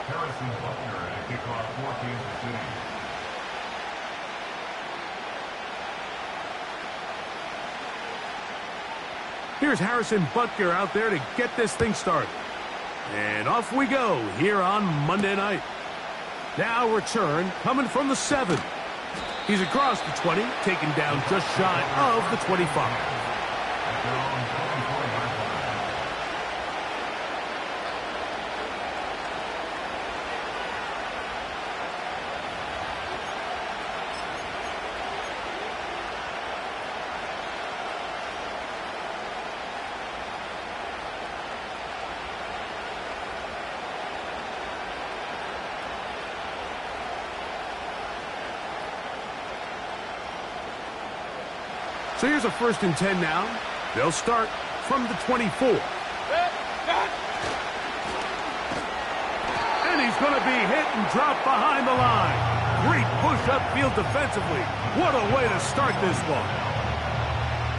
Harrison Butker at kickoff for Kansas City. Here's Harrison Butker out there to get this thing started. And off we go here on Monday night. Now return coming from the 7. He's across the 20, taken down just shy of the 25. So here's a 1st and 10 now. They'll start from the 24. And he's going to be hit and dropped behind the line. Great push upfield defensively. What a way to start this one.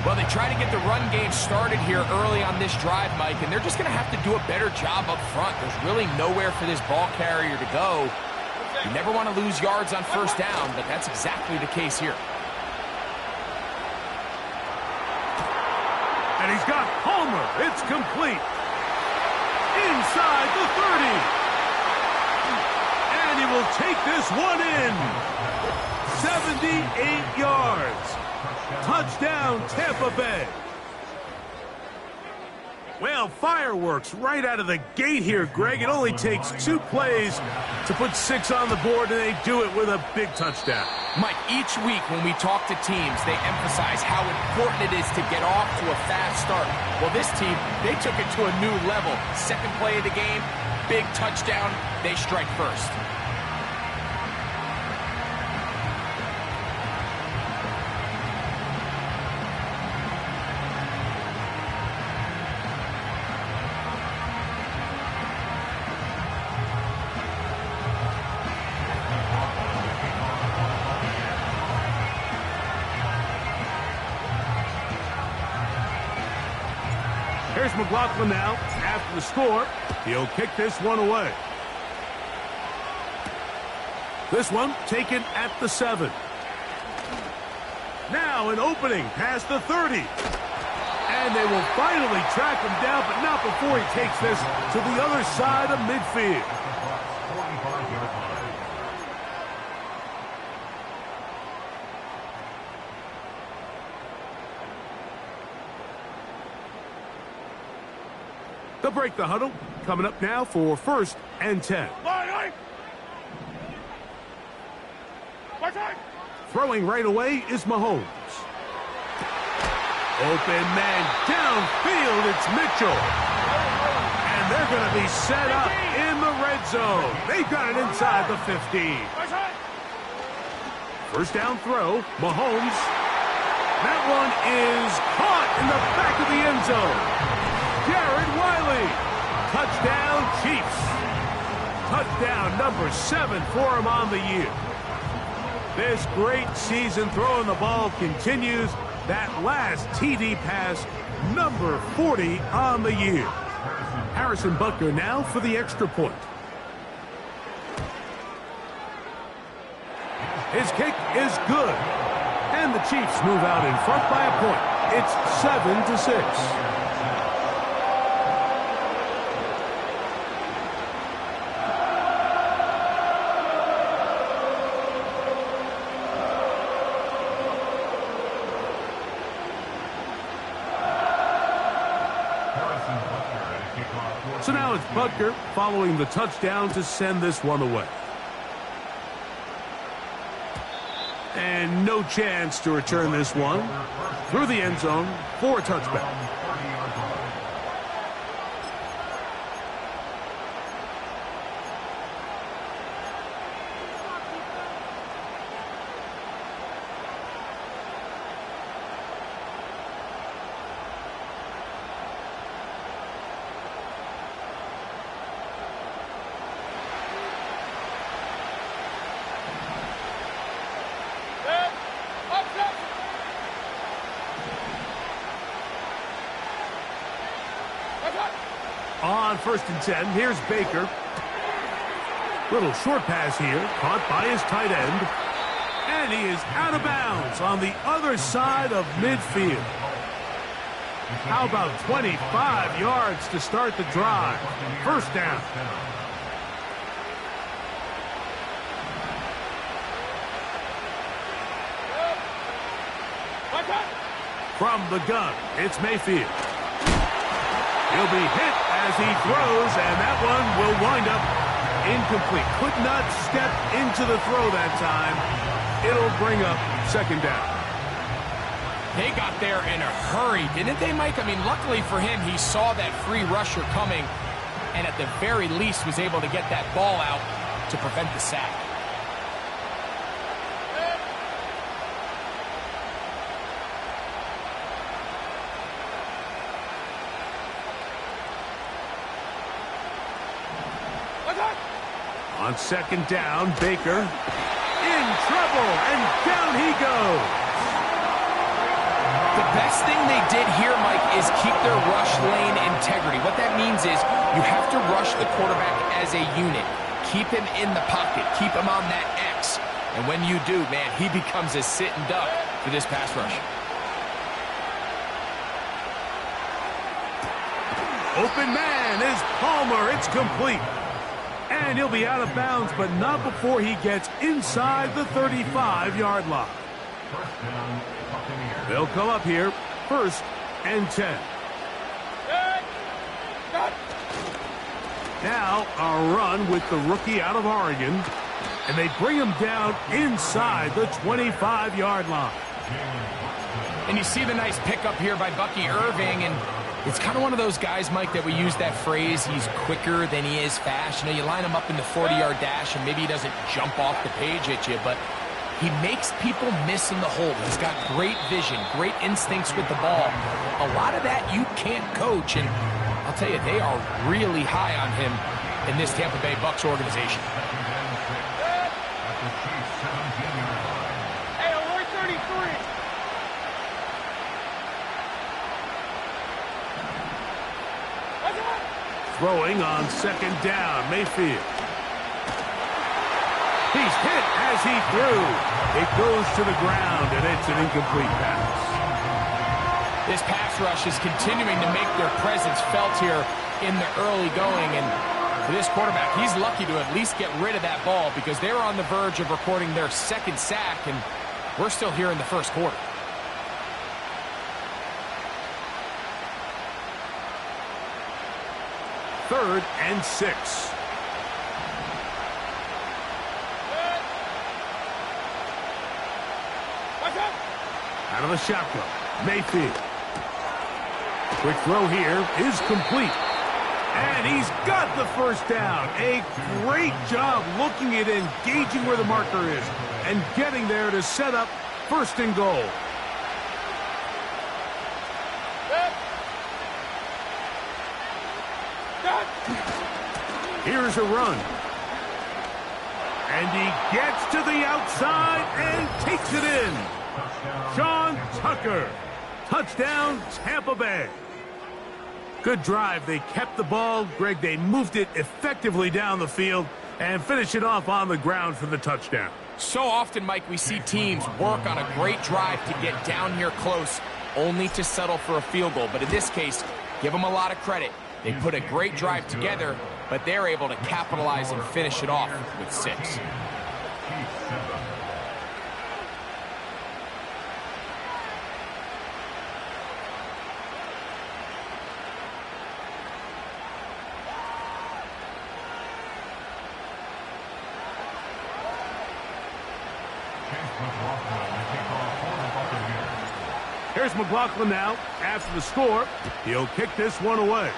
Well, they try to get the run game started here early on this drive, Mike, and they're just going to have to do a better job up front. There's really nowhere for this ball carrier to go. You never want to lose yards on 1st down, but that's exactly the case here. And he's got Homer. It's complete. Inside the 30. And he will take this one in. 78 yards. Touchdown, Tampa Bay. Well, fireworks right out of the gate here, Greg. It only takes 2 plays to put 6 on the board, and they do it with a big touchdown. Mike, each week when we talk to teams, they emphasize how important it is to get off to a fast start. Well, this team, they took it to a new level. 2nd play of the game, big touchdown, they strike first. Here's McLaughlin now. After the score, he'll kick this one away. This one taken at the 7. Now an opening past the 30. And they will finally track him down, but not before he takes this to the other side of midfield. They'll break the huddle. Coming up now for 1st and 10. Throwing right away is Mahomes. Open man downfield. It's Mitchell. And they're going to be set up in the red zone. They've got it inside the 15. 1st down throw. Mahomes. That one is caught in the back of the end zone. Jared Wiley. Touchdown, Chiefs. Touchdown number 7 for him on the year. This great season throwing the ball continues. That last TD pass, number 40 on the year. Harrison Butker now for the extra point. His kick is good. And the Chiefs move out in front by a point. It's 7-6. So now it's Butker following the touchdown to send this one away. And no chance to return this one through the end zone for a touchback. On 1st and 10, here's Baker. Little short pass here, caught by his tight end. And he is out of bounds on the other side of midfield. How about 25 yards to start the drive? First down. From the gun, it's Mayfield. He'll be hit as he throws, and that one will wind up incomplete. Could not step into the throw that time. It'll bring up second down. They got there in a hurry, didn't they, Mike? I mean, luckily for him, he saw that free rusher coming, and at the very least was able to get that ball out to prevent the sack. On second down, Baker in trouble, and down he goes. The best thing they did here, Mike, is keep their rush lane integrity. What that means is you have to rush the quarterback as a unit. Keep him in the pocket. Keep him on that X. And when you do, man, he becomes a sitting duck for this pass rush. Open man is Palmer. It's complete. And he'll be out of bounds, but not before he gets inside the 35-yard line. They'll come up here, 1st and 10. Now a run with the rookie out of Oregon, and they bring him down inside the 25-yard line. And you see the nice pickup here by Bucky Irving, and it's kind of one of those guys, Mike, that we use that phrase, he's quicker than he is fast. You know, you line him up in the 40-yard dash, and maybe he doesn't jump off the page at you, but he makes people miss in the hole. He's got great vision, great instincts with the ball. A lot of that you can't coach, and I'll tell you, they are really high on him in this Tampa Bay Bucs organization. Hey, alert 33. Throwing on second down, Mayfield. He's hit as he threw. It goes to the ground, and it's an incomplete pass. This pass rush is continuing to make their presence felt here in the early going, and for this quarterback, he's lucky to at least get rid of that ball because they were on the verge of recording their second sack, and we're still here in the first quarter. Third and 6. Out of the shotgun, Mayfield. Quick throw here is complete. And he's got the first down. A great job looking at engaging where the marker is and getting there to set up 1st and goal. Here's a run. And he gets to the outside and takes it in. Sean Tucker. Touchdown, Tampa Bay. Good drive. They kept the ball. Greg, they moved it effectively down the field and finish it off on the ground for the touchdown. So often, Mike, we see teams work on a great drive to get down here close, only to settle for a field goal. But in this case, give them a lot of credit. They put a great drive together, but they're able to capitalize and finish it off with 6. Here's McLaughlin now. After the score, he'll kick this one away.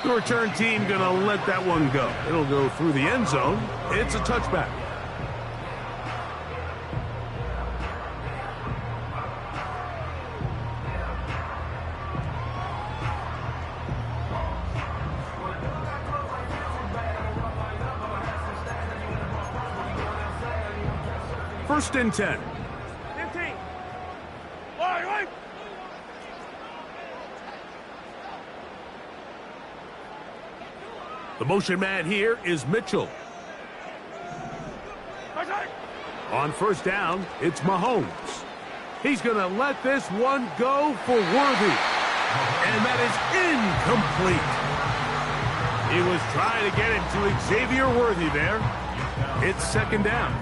The return team going to let that one go. It'll go through the end zone. It's a touchback. First and 10. 15. Right. The motion man here is Mitchell. On first down, it's Mahomes. He's going to let this one go for Worthy. And that is incomplete. He was trying to get it to Xavier Worthy there. It's second down.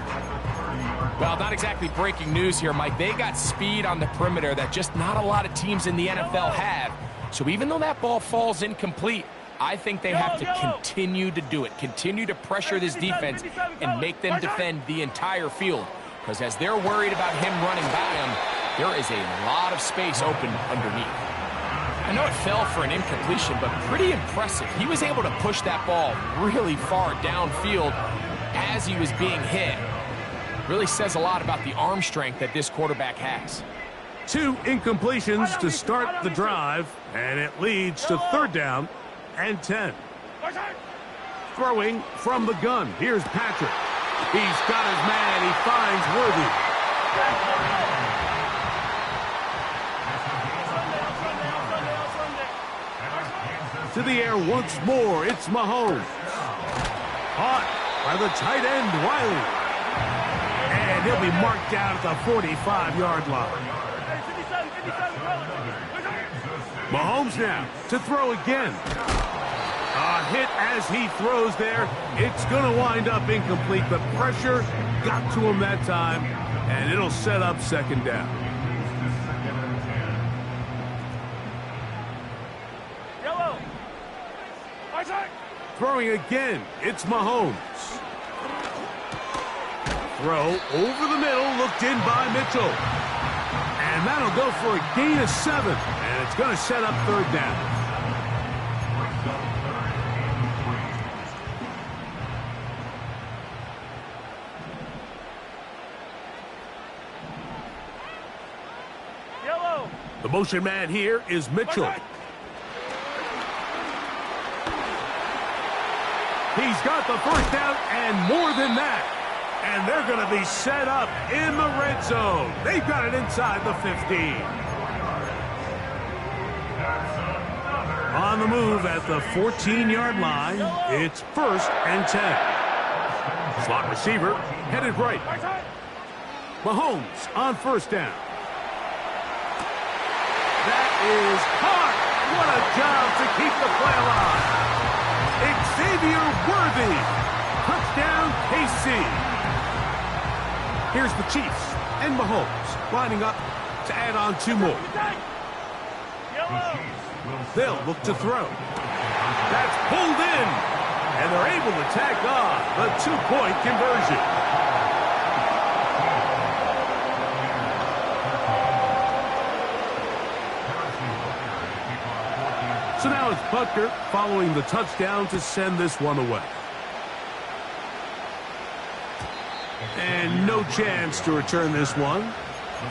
Well, not exactly breaking news here, Mike. They got speed on the perimeter that just not a lot of teams in the NFL have. So even though that ball falls incomplete, I think they have to continue to do it, continue to pressure this defense and make them defend the entire field. Because as they're worried about him running by them, there is a lot of space open underneath. I know it fell for an incompletion, but pretty impressive. He was able to push that ball really far downfield as he was being hit. Really says a lot about the arm strength that this quarterback has. 2 incompletions to start the drive, and it leads to third down and 10. Throwing from the gun, here's Patrick. He's got his man, he finds Worthy. To the air once more, it's Mahomes. Caught by the tight end, Wiley. And he'll be marked down at the 45-yard line. Mahomes now to throw again. A hit as he throws there. It's going to wind up incomplete. The pressure got to him that time, and it'll set up second down. Throwing again, it's Mahomes. Throw over the middle, looked in by Mitchell. And that'll go for a gain of 7. And it's going to set up third down. Yellow. The motion man here is Mitchell. He's got the first down and more than that. And they're going to be set up in the red zone. They've got it inside the 15. On the move at the 14-yard line, it's first and 10. Slot receiver headed right. Mahomes on first down. That is caught. What a job to keep the play alive. Xavier Worthy. Touchdown, KC. Here's the Chiefs and Mahomes lining up to add on 2 more. They'll look to throw. That's pulled in. And they're able to tack on the 2-point conversion. So now it's Butker following the touchdown to send this one away. And no chance to return this one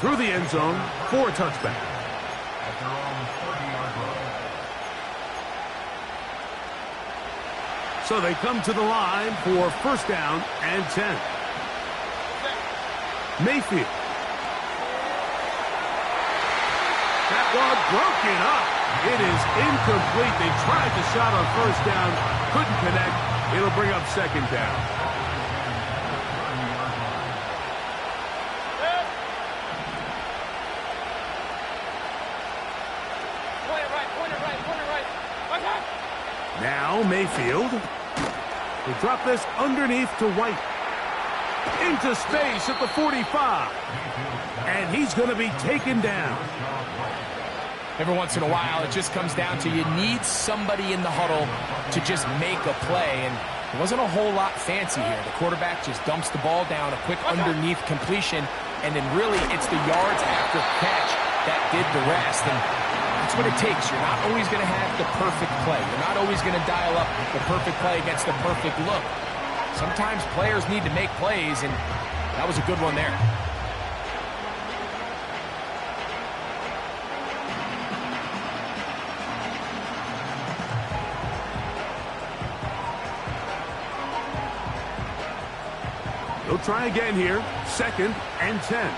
through the end zone for a touchback. So they come to the line for first down and 10. Mayfield. That one broken up. It is incomplete. They tried the shot on first down, couldn't connect. It'll bring up second down. Now Mayfield will drop this underneath to White. Into space at the 45. And he's going to be taken down. Every once in a while, it just comes down to you need somebody in the huddle to just make a play. And it wasn't a whole lot fancy here. The quarterback just dumps the ball down, a quick underneath completion, and then really it's the yards after catch that did the rest. And that's what it takes. You're not always going to have the perfect play. You're not always going to dial up the perfect play against the perfect look. Sometimes players need to make plays, and that was a good one there. They'll try again here. Second and 10.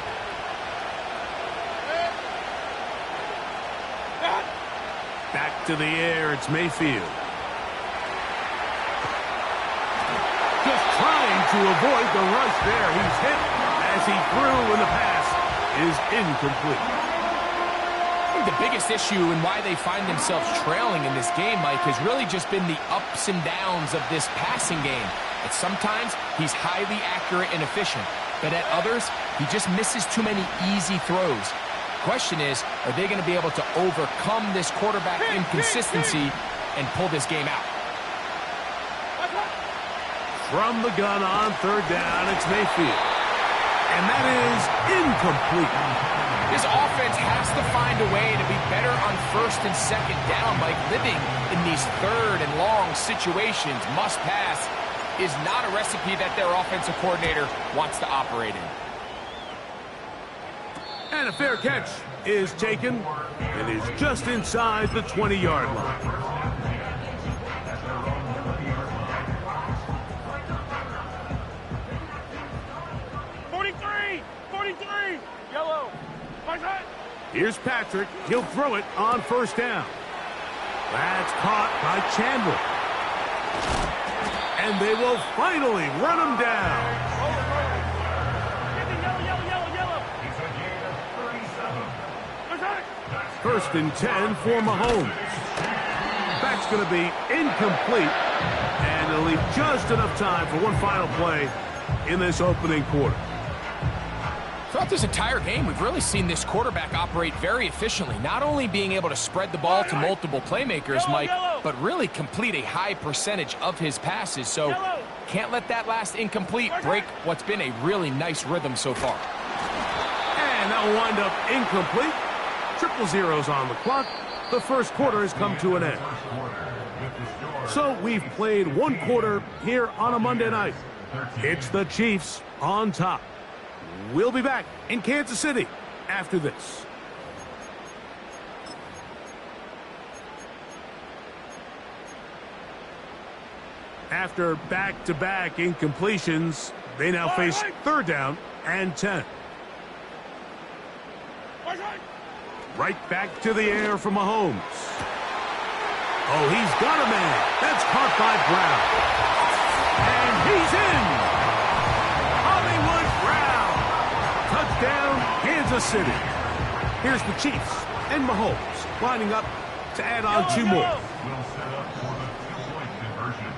Back to the air. It's Mayfield. to avoid the rush there. He's hit as he threw, and the pass is incomplete. I think the biggest issue and why they find themselves trailing in this game, Mike, has really just been the ups and downs of this passing game. At sometimes, he's highly accurate and efficient, but at others, he just misses too many easy throws. Question is, are they going to be able to overcome this quarterback inconsistency and pull this game out? From the gun on third down, it's Mayfield. And that is incomplete. This offense has to find a way to be better on first and second down. Like living in these third and long situations, must pass, is not a recipe that their offensive coordinator wants to operate in. And a fair catch is taken and is just inside the 20-yard line. Yellow. Here's Patrick. He'll throw it on first down. That's caught by Chandler. And they will finally run him down. Yellow. He's a gain of 37. First and 10 for Mahomes. That's going to be incomplete. And it'll leave just enough time for one final play in this opening quarter. Throughout this entire game, we've really seen this quarterback operate very efficiently, not only being able to spread the ball to multiple playmakers, Mike, but really complete a high percentage of his passes. So can't let that last incomplete break what's been a really nice rhythm so far. And that will wind up incomplete. Triple zeros on the clock. The first quarter has come to an end. So we've played one quarter here on a Monday night. It's the Chiefs on top. We'll be back in Kansas City after this. After back-to-back incompletions, they now face third down and 10. Right back to the air for Mahomes. Oh, he's got a man. That's caught by Brown. And he's in. Touchdown, Kansas City. Here's the Chiefs and Mahomes lining up to add on two more. Will set up for the two-point conversion.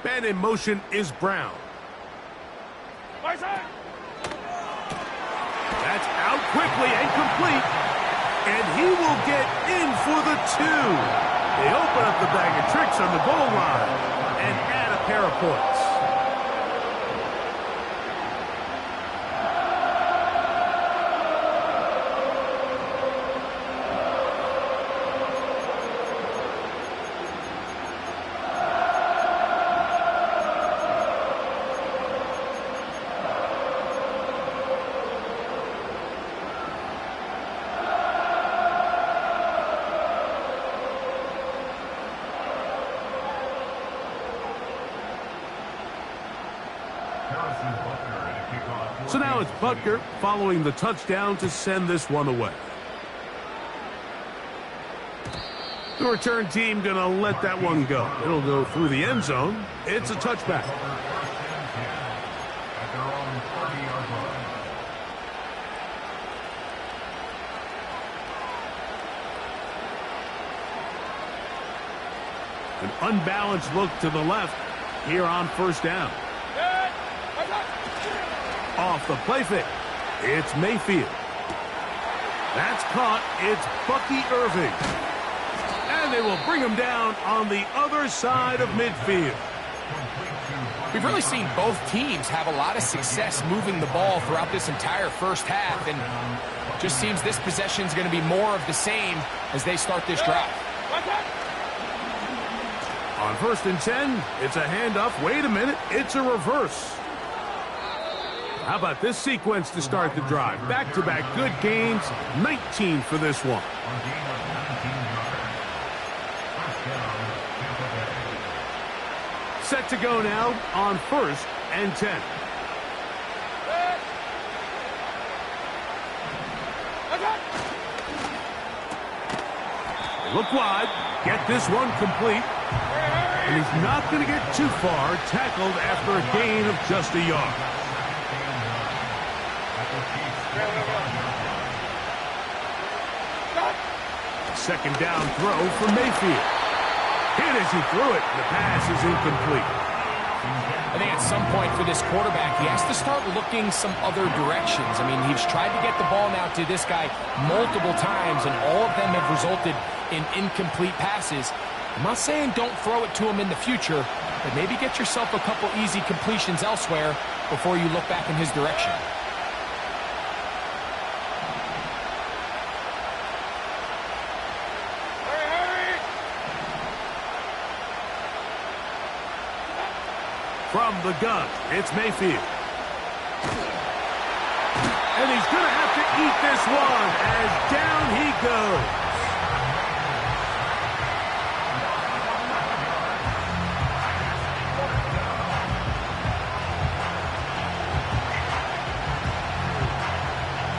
And in motion is Brown. That's Out quickly and complete. And he will get in for the two. They open up the bag of tricks on the goal line and add a pair of points. So now it's Butker following the touchdown to send this one away. The return team going to let that one go. It'll go through the end zone. It's a touchback. An unbalanced look to the left here on first down. Off the play fake. It's Mayfield. That's caught. It's Bucky Irving. And they will bring him down on the other side of midfield. We've really seen both teams have a lot of success moving the ball throughout this entire first half, and just seems this possession is going to be more of the same as they start this drive. On first and 10, it's a handoff. Wait a minute, it's a reverse. How about this sequence to start the drive? Back-to-back good gains, 19 for this one. On gain of 19 yards. First down, Tampa Bay. Set to go now on 1st and 10. Look wide. Get this one complete. And he's not going to get too far. Tackled after a gain of just a yard. Second down throw for Mayfield. Hit as he threw it. The pass is incomplete. I think at some point for this quarterback, he has to start looking some other directions. I mean, he's tried to get the ball now to this guy multiple times, and all of them have resulted in incomplete passes. I'm not saying don't throw it to him in the future, but maybe get yourself a couple easy completions elsewhere before you look back in his direction. From the gun, it's Mayfield. And he's going to have to eat this one as down he goes.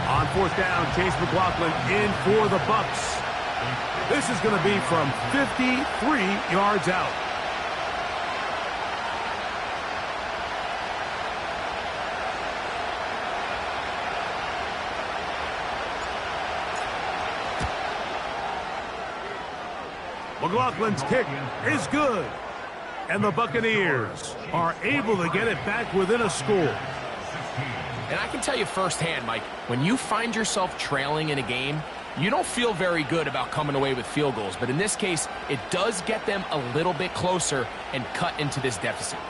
On 4th down, Chase McLaughlin in for the Bucs. This is going to be from 53 yards out. McLaughlin's kick is good. And the Buccaneers are able to get it back within a score. And I can tell you firsthand, Mike, when you find yourself trailing in a game, you don't feel very good about coming away with field goals. But in this case, it does get them a little bit closer and cut into this deficit.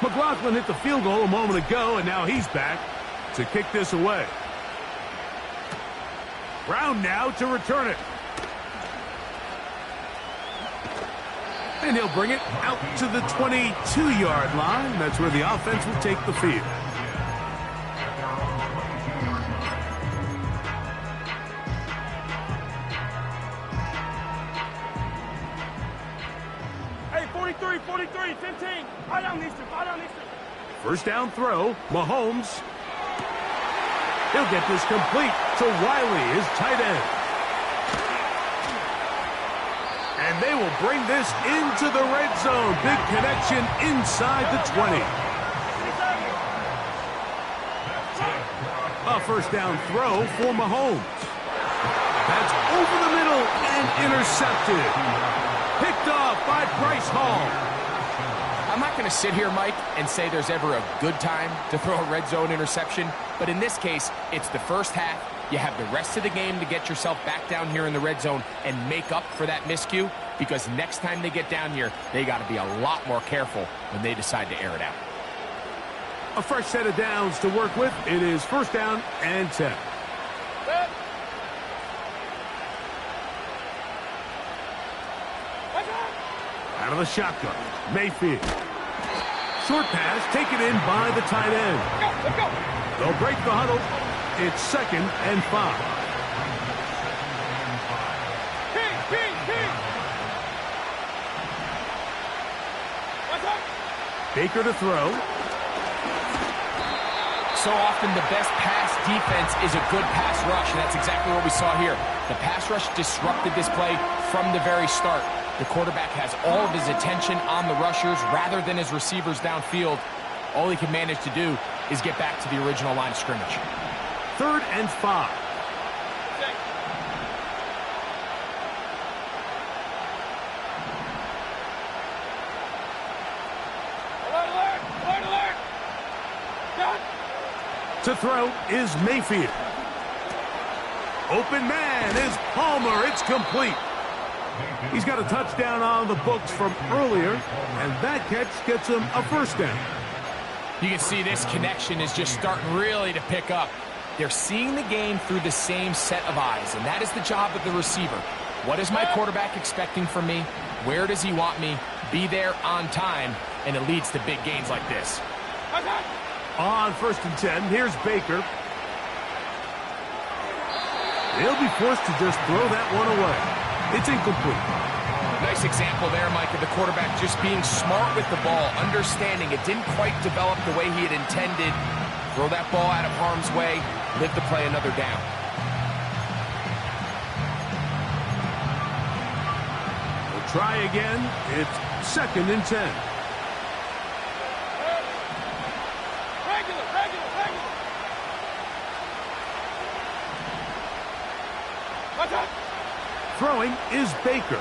McLaughlin hit the field goal a moment ago, and now he's back to kick this away. Brown now to return it. And he'll bring it out to the 22-yard line. That's where the offense will take the field. Hey, 43, 43, 15. Fire down these two, fire down these two. First down throw, Mahomes. He'll get this complete to Wiley, his tight end. And they will bring this into the red zone. Big connection inside the 20. A first down throw for Mahomes. That's over the middle and intercepted. Picked off by Bryce Hall. I'm not going to sit here, Mike, and say there's ever a good time to throw a red zone interception. But in this case, it's the first half. You have the rest of the game to get yourself back down here in the red zone and make up for that miscue, because next time they get down here, they got to be a lot more careful when they decide to air it out. A fresh set of downs to work with. It is first down and 10. Out of the shotgun, Mayfield. Short pass taken in by the tight end. Let's go. They'll break the huddle. It's 2nd and 5. King. What's up? Baker to throw. So often the best pass defense is a good pass rush, and that's exactly what we saw here. The pass rush disrupted this play from the very start. The quarterback has all of his attention on the rushers rather than his receivers downfield. All he can manage to do is get back to the original line of scrimmage. 3rd and 5. Alert. Done. To throw is Mayfield. Open man is Palmer. It's complete. He's got a touchdown on the books from earlier, and that catch gets him a first down. You can see this connection is just starting really to pick up. They're seeing the game through the same set of eyes, and that is the job of the receiver. What is my quarterback expecting from me? Where does he want me? Be there on time, and it leads to big gains like this. On 1st and 10, here's Baker. They'll be forced to just throw that one away. It's incomplete. Nice example there, Mike, of the quarterback just being smart with the ball, understanding it didn't quite develop the way he had intended. Throw that ball out of harm's way, live to play another down. We'll try again. It's 2nd and 10. Throwing is Baker.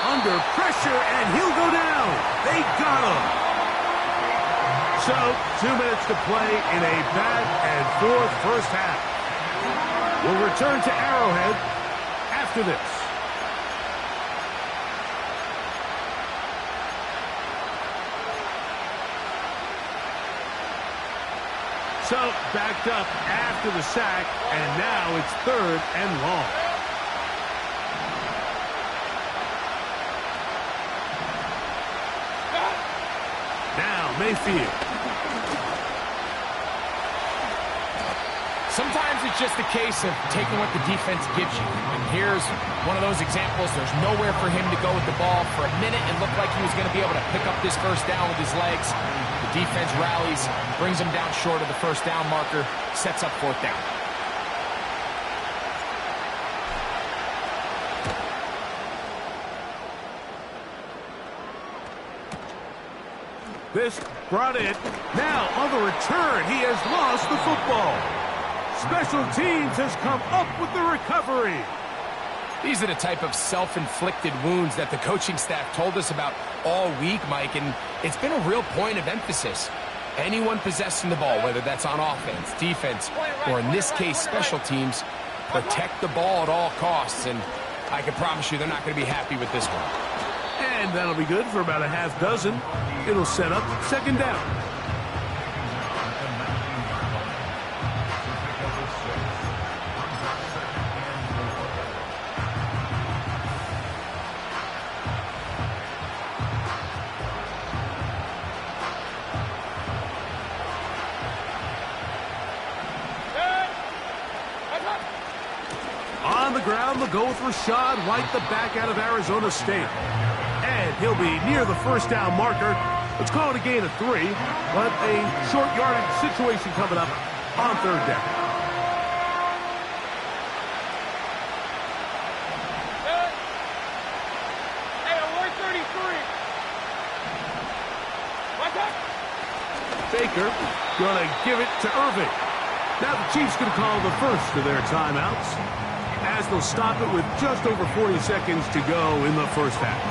Under pressure, and he'll go down. They got him. So, 2 minutes to play in a back-and-forth first half. We'll return to Arrowhead after this. So, backed up after the sack, and now it's 3rd and long. Now, Mayfield. Sometimes it's just a case of taking what the defense gives you. And here's one of those examples. There's nowhere for him to go with the ball. For a minute, it looked like he was going to be able to pick up this first down with his legs. The defense rallies, brings him down short of the first down marker, sets up 4th down. This brought it. Now, on the return, he has lost the football. Special teams has come up with the recovery. These are the type of self-inflicted wounds that the coaching staff told us about all week, Mike, and it's been a real point of emphasis. Anyone possessing the ball, whether that's on offense, defense, or in this case, special teams, protect the ball at all costs, and I can promise you they're not going to be happy with this one. And that'll be good for about a half dozen. It'll set up 2nd down. On the ground, they'll go with Rachaad White, the back out of Arizona State. And he'll be near the first down marker. Let's call it a gain of 3, but a short yardage situation coming up on 3rd down. Hey, I'm 133. Baker gonna give it to Irving. Now the Chiefs gonna call the first of their timeouts, as they'll stop it with just over 40 seconds to go in the first half.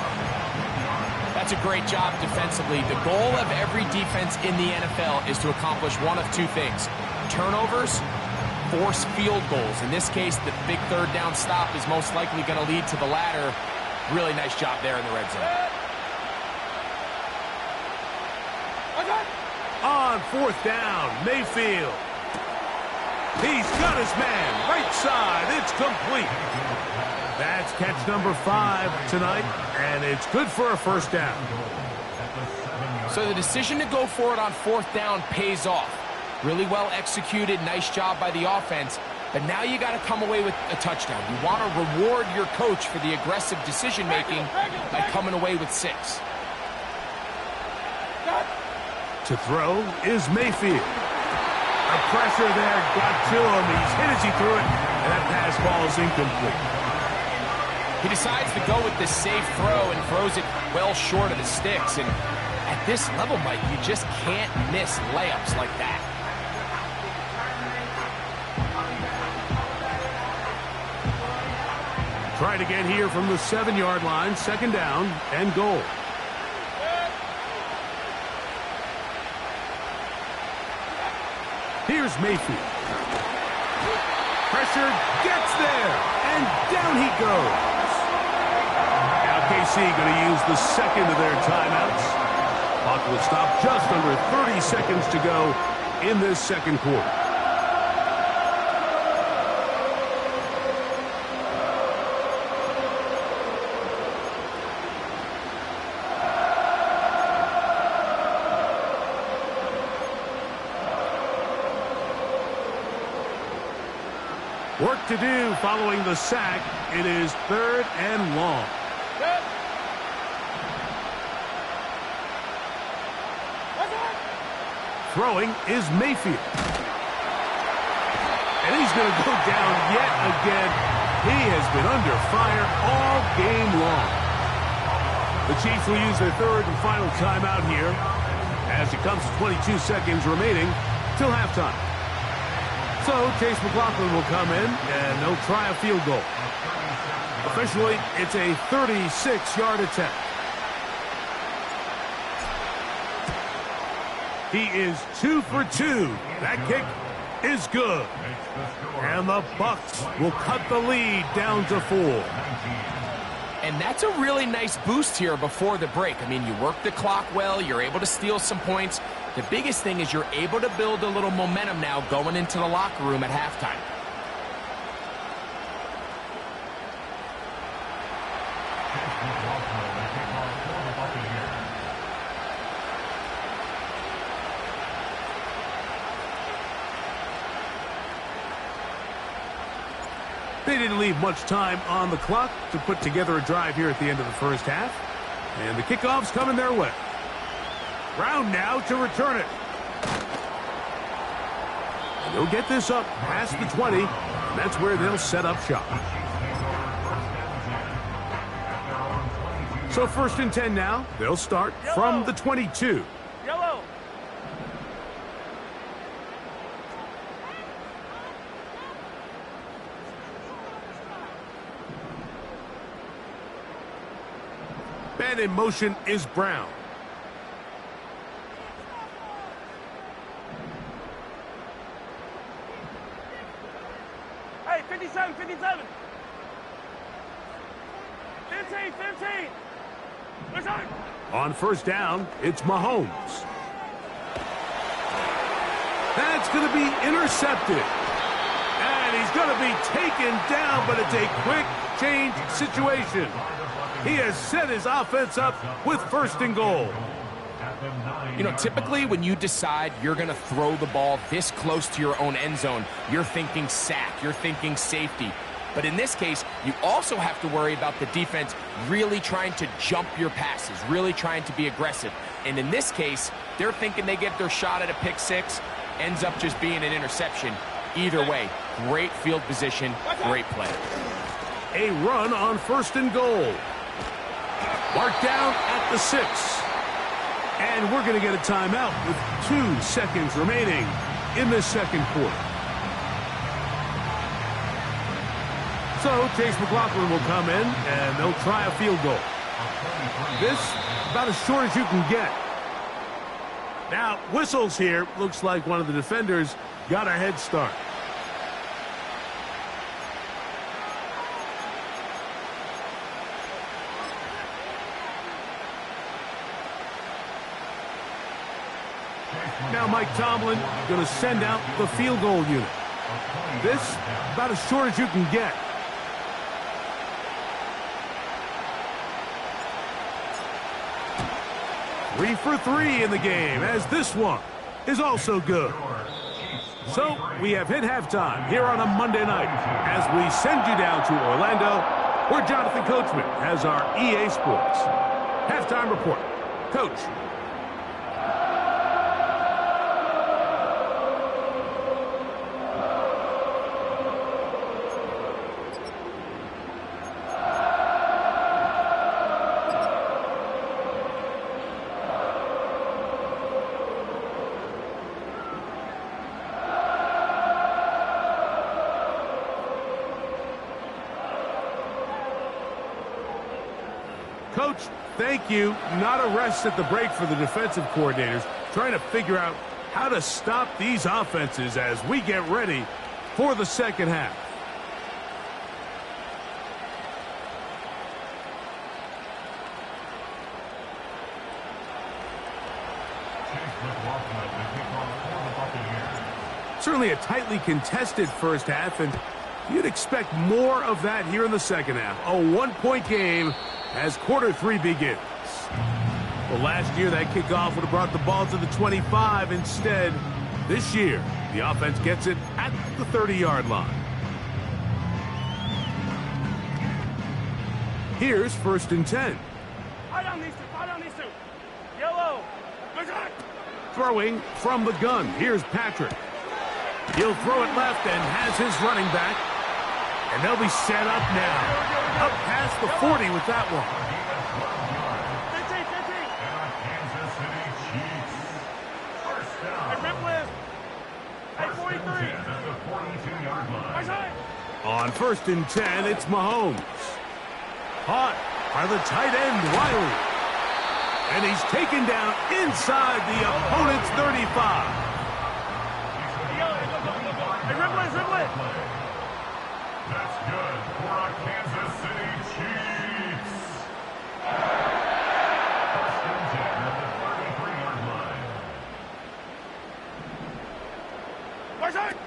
That's a great job defensively. The goal of every defense in the NFL is to accomplish one of 2 things. Turnovers, force field goals. In this case, the big 3rd down stop is most likely going to lead to the latter. Really nice job there in the red zone. On 4th down, Mayfield. He's got his man, right side, it's complete. That's catch number 5 tonight, and it's good for a first down. So the decision to go for it on 4th down pays off. Really well executed, nice job by the offense, but now you got to come away with a touchdown. You want to reward your coach for the aggressive decision-making by coming away with 6. To throw is Mayfield. The pressure there got to him. He's hit as he threw it, and that pass ball is incomplete. He decides to go with this safe throw and throws it well short of the sticks. And at this level, Mike, you just can't miss layups like that. Trying to get here from the 7-yard line, 2nd down and goal. Here's Mayfield. Pressure gets there, and down he goes. Now KC going to use the 2nd of their timeouts. Clock will stop just under 30 seconds to go in this 2nd quarter. Work to do following the sack. It is 3rd and long. Good. Throwing is Mayfield. And he's going to go down yet again. He has been under fire all game long. The Chiefs will use their 3rd and final timeout here as it comes to 22 seconds remaining till halftime. So Chase McLaughlin will come in and they'll try a field goal. Officially, it's a 36-yard attempt. He is 2 for 2. That kick is good. And the Bucs will cut the lead down to 4. And that's a really nice boost here before the break. I mean, you work the clock well. You're able to steal some points. The biggest thing is you're able to build a little momentum now going into the locker room at halftime. They didn't leave much time on the clock to put together a drive here at the end of the first half. And the kickoff's coming their way. Brown now to return it. And they'll get this up past the 20, and that's where they'll set up shop. So 1st and 10 now. They'll start from the 22. Yellow. Man in motion is Brown. Hey, 57, 57. 15, 15. Return. On 1st down, it's Mahomes. That's going to be intercepted. And he's going to be taken down, but it's a quick change situation. He has set his offense up with 1st and goal. You know, typically when you decide you're going to throw the ball this close to your own end zone, you're thinking sack, you're thinking safety. But in this case, you also have to worry about the defense really trying to jump your passes, really trying to be aggressive. And in this case, they're thinking they get their shot at a pick six, ends up just being an interception. Either way, great field position, great play. A run on 1st and goal. Marked down at the 6. And we're going to get a timeout with 2 seconds remaining in the 2nd quarter. So Chase McLaughlin will come in and they'll try a field goal. This about as short as you can get. Now, whistles here. Looks like one of the defenders got a head start. Now Mike Tomlin going to send out the field goal unit. This about as short as you can get. Three for 3 in the game, as this one is also good. So we have hit halftime here on a Monday night as we send you down to Orlando, where Jonathan Coachman has our EA Sports halftime report. Coach. Coach, thank you. Not a rest at the break for the defensive coordinators, trying to figure out how to stop these offenses as we get ready for the 2nd half. Certainly a tightly contested 1st half, and you'd expect more of that here in the 2nd half. A 1-point game as quarter 3 begins. Well, last year that kickoff would have brought the ball to the 25. Instead, this year, the offense gets it at the 30-yard line. Here's 1st and 10. Eye down these two. Eye down these two. Yellow. Good shot. Throwing from the gun. Here's Patrick. He'll throw it left and has his running back. And they'll be set up now. Up past the 40 with that one. 15, 15. Kansas City Chiefs. First down. Hey, Ripley. Hey, 43. At the 42-yard line. Right side. On 1st and 10, it's Mahomes. Caught by the tight end, Wiley. And he's taken down inside the opponent's 35. Hey, Ripley, Ripley. That's good for our Kansas City Chiefs. First and 10 at the 33-yard line. Right side.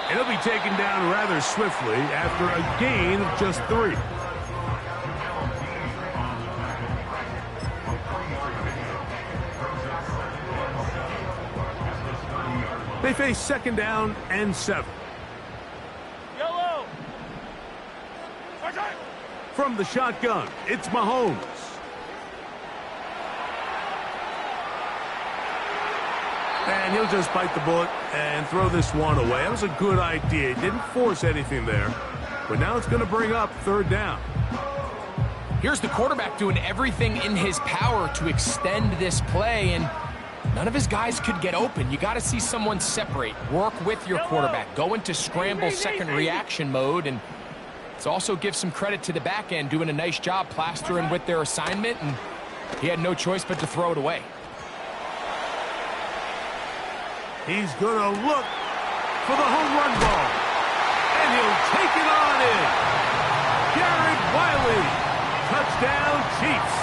And he'll be taken down rather swiftly after a gain of just 3. They face 2nd down and 7. Yellow. Right side. From the shotgun, it's Mahomes. And he'll just bite the bullet and throw this one away. That was a good idea. He didn't force anything there. But now it's going to bring up 3rd down. Here's the quarterback doing everything in his power to extend this play, and none of his guys could get open. You got to see someone separate, work with your quarterback, go into scramble second reaction mode, and let's also give some credit to the back end doing a nice job plastering with their assignment, and he had no choice but to throw it away. He's going to look for the home run ball. And he'll take it on in. Garrett Wiley. Touchdown, Chiefs.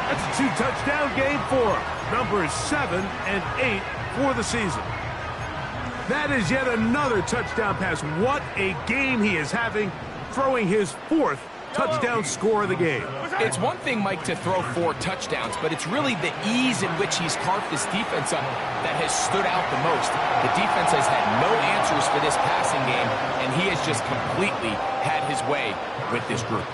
That's a 2-touchdown game for him. Numbers 7 and 8 for the season. That is yet another touchdown pass. What a game he is having, throwing his 4th touchdown score of the game. It's one thing, Mike, to throw 4 touchdowns, but it's really the ease in which he's carved this defense up that has stood out the most. The defense has had no answers for this passing game, and he has just completely had his way with this group.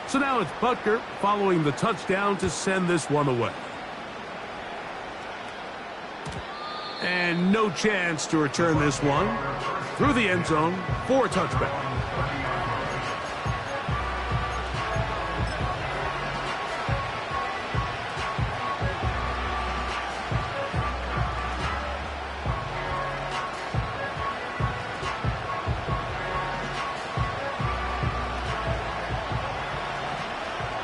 So now it's Butker following the touchdown to send this one away. And no chance to return this one through the end zone for a touchback.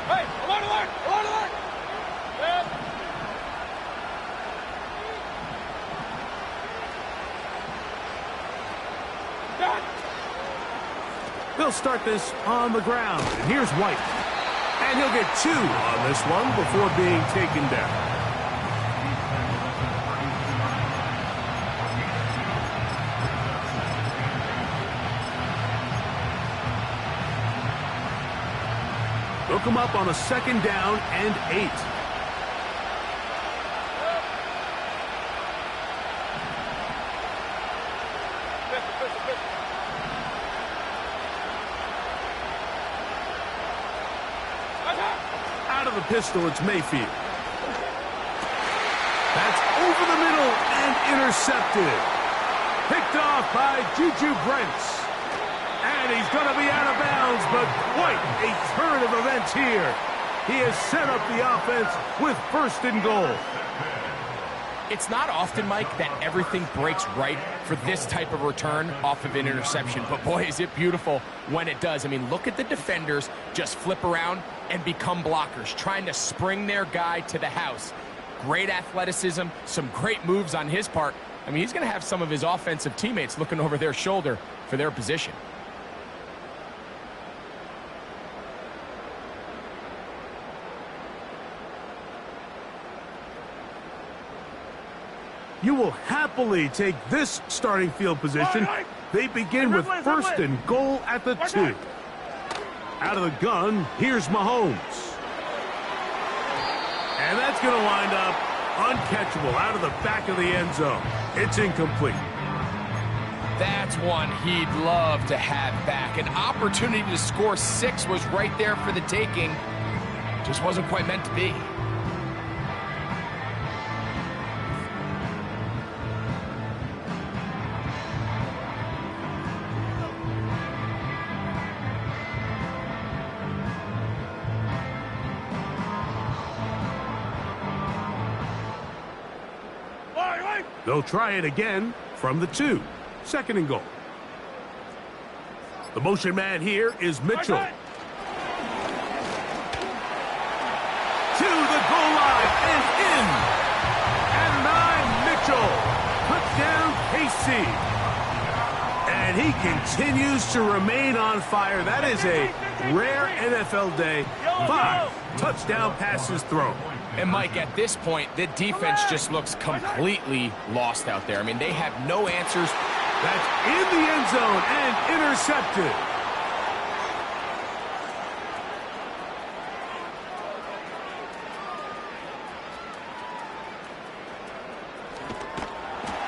Hey, alert, alert, alert, alert. Yep. They'll start this on the ground. And here's White. And he'll get 2 on this one before being taken down. They'll come up on a 2nd down and 8. Out of the pistol, it's Mayfield. That's over the middle and intercepted. Picked off by Juju Brents. And he's going to be out of bounds, but quite a turn of events here. He has set up the offense with 1st and goal. It's not often, Mike, that everything breaks right for this type of return off of an interception. But boy, is it beautiful when it does. I mean, look at the defenders just flip around and become blockers, trying to spring their guy to the house. Great athleticism, some great moves on his part. I mean, he's going to have some of his offensive teammates looking over their shoulder for their position. You will happily take this starting field position. They begin with 1st and goal at the 2. Out of the gun, here's Mahomes. And that's going to wind up Uncatchable out of the back of the end zone. It's incomplete. That's one he'd love to have back. An opportunity to score 6 was right there for the taking. Just wasn't quite meant to be. They'll try it again from the 2. 2nd and goal. The motion man here is Mitchell. To the goal line and in. At 9, Mitchell. Touchdown, KC. And he continues to remain on fire. That is a rare NFL day. 5 touchdown passes thrown. And, Mike, at this point, the defense just looks completely lost out there. I mean, they have no answers. That's in the end zone and intercepted.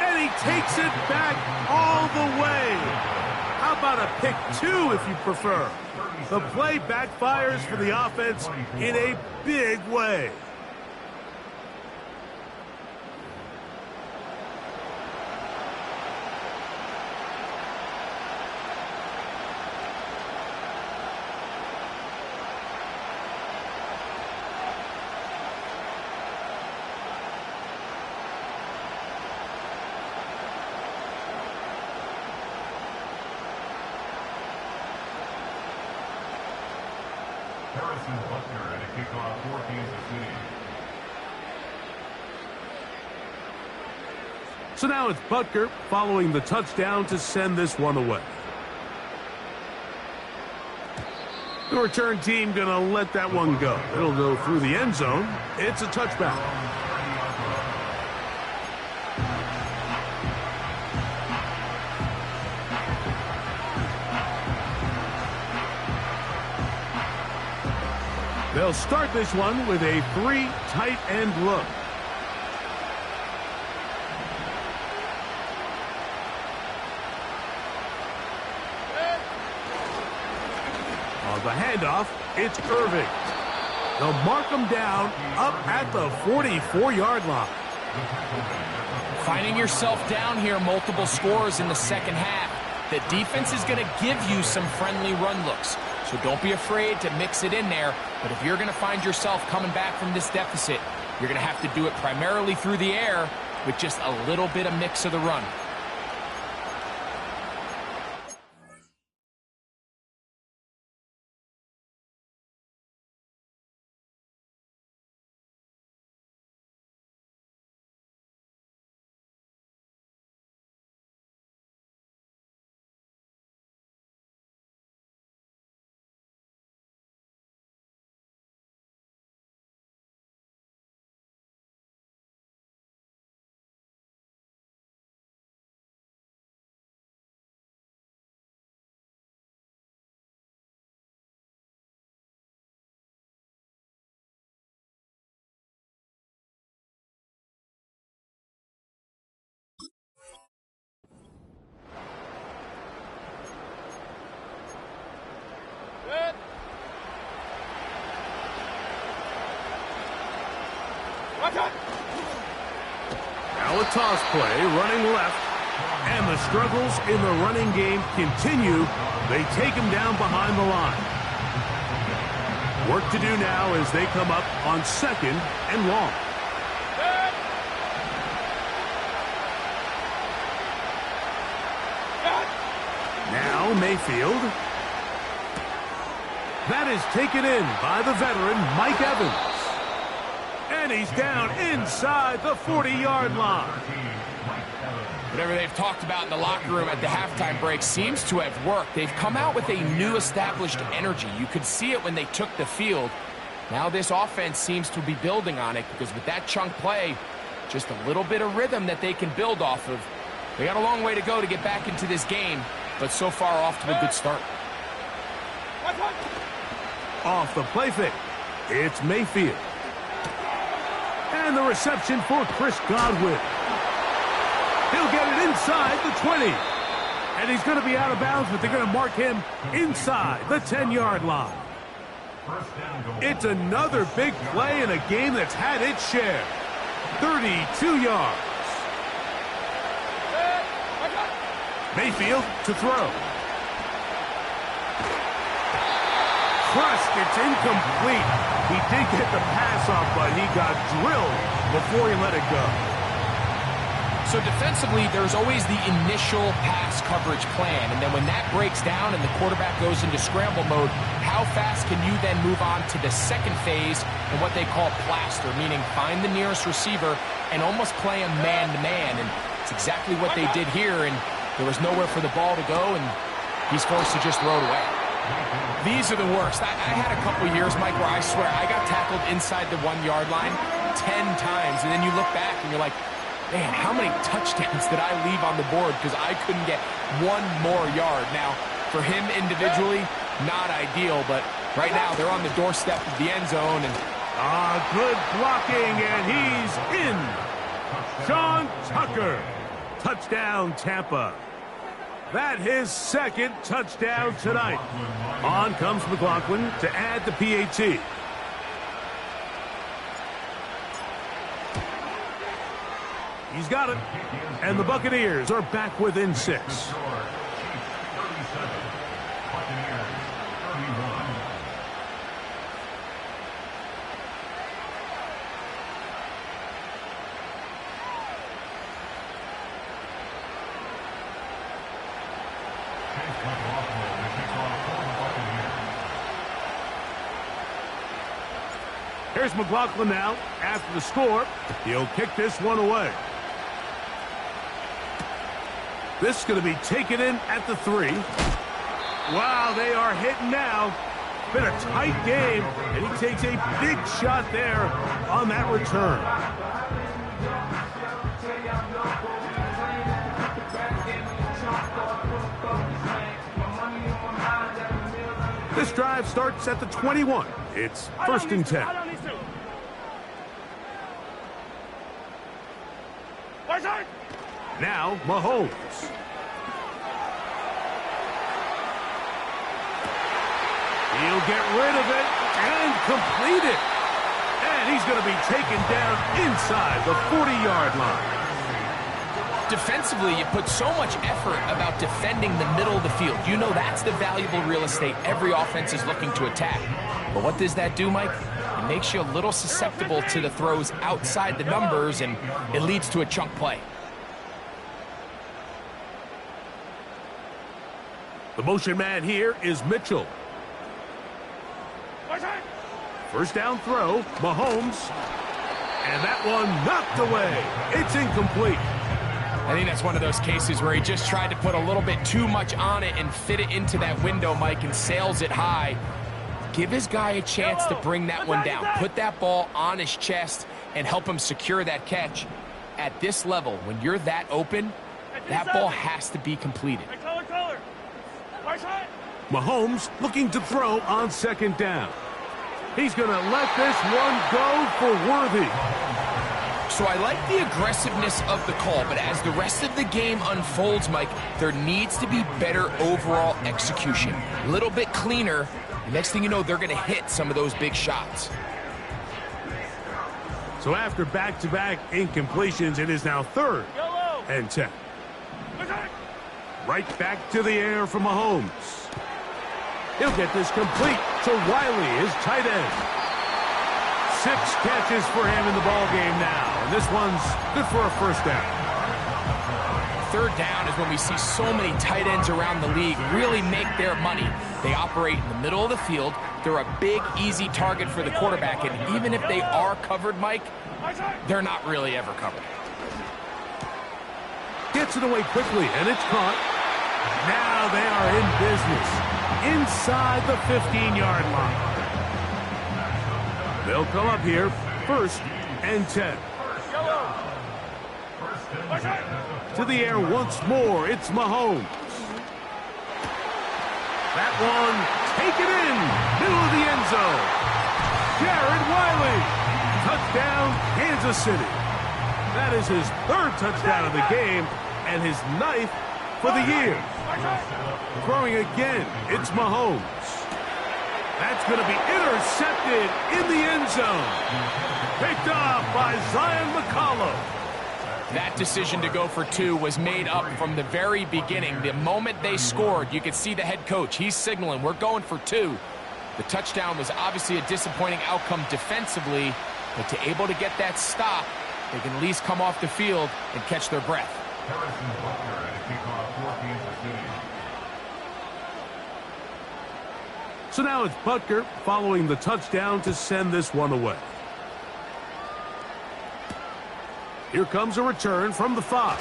And he takes it back all the way. How about a pick 2 if you prefer? The play backfires for the offense in a big way. Harrison Butker at a kickoff for Kansas City. So now it's Butker following the touchdown to send this one away. The return team going to let that one go. It'll go through the end zone. It's a touchback. They'll start this one with a 3 tight end look. On the handoff, it's Irving. They'll mark him down up at the 44-yard line. Finding yourself down here, multiple scores in the second half. The defense is going to give you some friendly run looks. So don't be afraid to mix it in there. But if you're going to find yourself coming back from this deficit, you're going to have to do it primarily through the air with just a little bit of mix of the run. Now a toss play, running left. And the struggles in the running game continue. They take him down behind the line. Work to do now as they come up on 2nd and long. Now Mayfield. That is taken in by the veteran Mike Evans. And he's down inside the 40-yard line. Whatever they've talked about in the locker room at the halftime break seems to have worked. They've come out with a new established energy. You could see it when they took the field. Now this offense seems to be building on it because with that chunk play, just a little bit of rhythm that they can build off of. They got a long way to go to get back into this game, but so far off to a good start. Off the play fake, it's Mayfield. And the reception for Chris Godwin. He'll get it inside the 20. And he's going to be out of bounds, but they're going to mark him inside the 10-yard line. It's another big play in a game that's had its share. 32 yards. Mayfield to throw. Crushed, it's incomplete. He did get the pass off, but he got drilled before he let it go. So defensively, there's always the initial pass coverage plan, and then when that breaks down and the quarterback goes into scramble mode, how fast can you then move on to the second phase and what they call plaster, meaning find the nearest receiver and almost play him man-to-man, and it's exactly what they did here, and there was nowhere for the ball to go, and he's forced to just throw it away. These are the worst. I had a couple years, Mike, where I swear I got tackled inside the 1-yard line 10 times, and then you look back and you're like, man, how many touchdowns did I leave on the board because I couldn't get one more yard? Now, for him individually, not ideal, but right now they're on the doorstep of the end zone. And good blocking, and he's in. Sean Tucker, touchdown Tampa. That his second touchdown tonight. On comes McLaughlin to add the PAT. He's got it. And the Buccaneers are back within 6. Here's McLaughlin now after the score. He'll kick this one away. This is going to be taken in at the 3. Wow, they are hitting now. Been a tight game, and he takes a big shot there on that return. This drive starts at the 21. It's 1st and 10. Now, Mahomes. He'll get rid of it and complete it. And he's going to be taken down inside the 40-yard line. Defensively, you put so much effort about defending the middle of the field. You know that's the valuable real estate every offense is looking to attack. But what does that do, Mike? It makes you a little susceptible to the throws outside the numbers, and it leads to a chunk play. The motion man here is Mitchell. First down throw, Mahomes. And that one knocked away. It's incomplete. I think that's one of those cases where he just tried to put a little bit too much on it and fit it into that window, Mike, and sails it high. Give his guy a chance to bring that one down. Put that ball on his chest and help him secure that catch. At this level, when you're that open, that ball has to be completed. Mahomes looking to throw on 2nd down. He's going to let this one go for Worthy. So I like the aggressiveness of the call, but as the rest of the game unfolds, Mike, there needs to be better overall execution. A little bit cleaner. Next thing you know, they're going to hit some of those big shots. So after back-to-back incompletions, it is now 3rd and 10. Right back to the air from Mahomes. He'll get this complete to Wiley, his tight end. 6 catches for him in the ballgame now, and this one's good for a 1st down. 3rd down is when we see so many tight ends around the league really make their money. They operate in the middle of the field. They're a big, easy target for the quarterback, and even if they are covered, Mike, they're not really ever covered. Gets it away quickly, and it's caught. Now they are in business inside the 15-yard line. They'll come up here, 1st and 10. To the air once more, it's Mahomes. That one taken in, middle of the end zone. Jared Wiley, Touchdown, Kansas City. That is his third touchdown of the game and his 9th for the year. Throwing again, it's Mahomes. That's going to be intercepted in the end zone. Picked off by Zion McCollum. That decision to go for 2 was made up from the very beginning. The moment they scored, you could see the head coach. He's signaling, we're going for 2. The touchdown was obviously a disappointing outcome defensively, but to able to get that stop, they can at least come off the field and catch their breath. Harrison Butker at a kickoff for Kansas City. So now it's Butker following the touchdown to send this one away. Here comes a return from the 5.